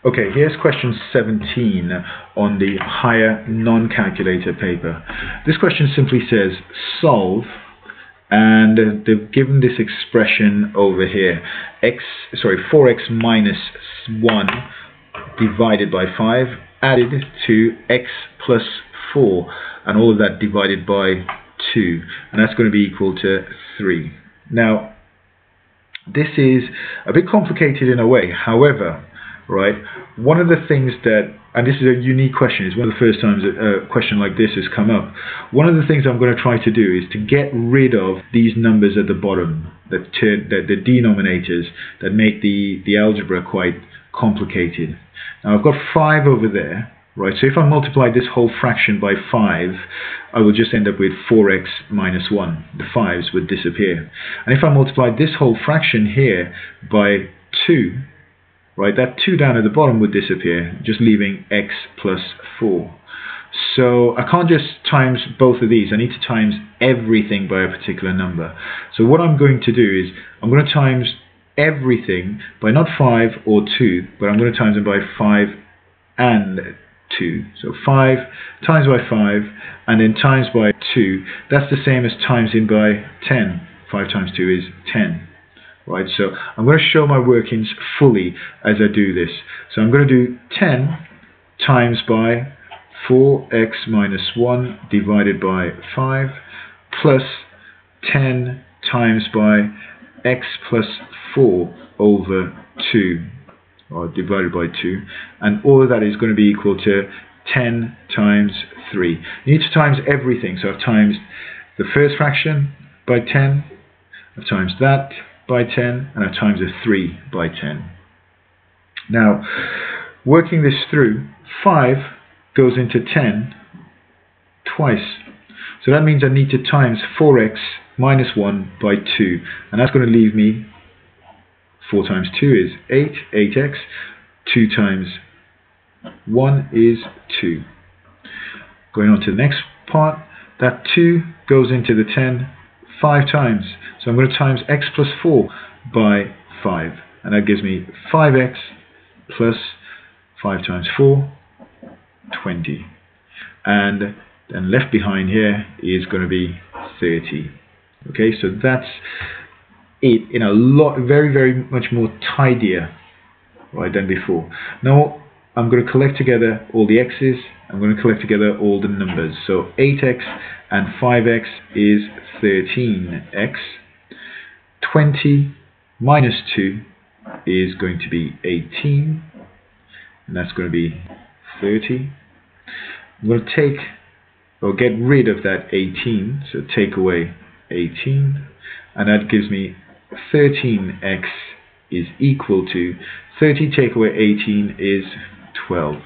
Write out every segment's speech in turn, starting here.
Okay, here's question 17 on the higher non-calculator paper. This question simply says solve, and they've given this expression over here, 4x minus 1 divided by 5 added to x plus 4, and all of that divided by 2, and that's going to be equal to 3. Now, this is a bit complicated in a way. However, right, one of the things that, and this is a unique question, it's one of the first times a question like this has come up. One of the things I'm going to try to do is to get rid of these numbers at the bottom, the denominators that make the algebra quite complicated. Now I've got 5 over there, right, so if I multiply this whole fraction by 5, I will just end up with 4x minus 1. The 5's would disappear. And if I multiply this whole fraction here by 2, right, that 2 down at the bottom would disappear, just leaving x plus 4. So I can't just times both of these, I need to times everything by a particular number. So what I'm going to do is, I'm going to times everything by not 5 or 2, but I'm going to times them by 5 and 2. So 5 times by 5 and then times by 2. That's the same as times in by 10. 5 times 2 is 10. Right, so I'm going to show my workings fully as I do this. So I'm going to do 10 times by 4x minus 1 divided by 5 plus 10 times by x plus 4 over 2, or divided by 2, and all of that is going to be equal to 10 times 3. You need to times everything, so I've times the first fraction by 10, I've times that by 10, and I've times a 3 by 10. Now, working this through, 5 goes into 10 twice. So that means I need to times 4x minus 1 by 2, and that's going to leave me 4 times 2 is 8, 8x, 2 times 1 is 2. Going on to the next part, that 2 goes into the 10 5 times. So I'm going to times x plus 4 by 5, and that gives me 5x plus 5 times 4, 20. And then left behind here is going to be 30. Okay, so that's it in a lot, very much more tidier, right, than before. Now I'm going to collect together all the x's, I'm going to collect together all the numbers. So 8x and 5x is 13x. 20 minus 2 is going to be 18, and that's going to be 30. I'm going to take, or get rid of that 18, so take away 18, and that gives me 13x is equal to 30 take away 18 is 12.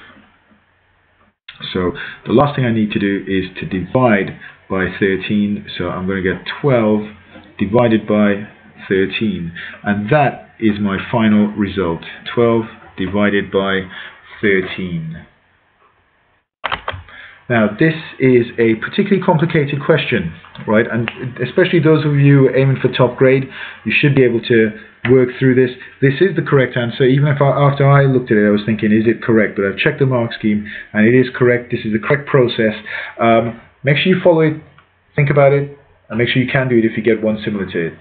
So the last thing I need to do is to divide by 13, so I'm going to get 12 divided by 13, and that is my final result, 12 divided by 13. Now this is a particularly complicated question, right, and especially those of you aiming for top grade, you should be able to work through this. This is the correct answer, even if after I looked at it I was thinking, is it correct? But I've checked the mark scheme and it is correct. This is the correct process. Make sure you follow it, think about it, and make sure you can do it if you get one similar to it.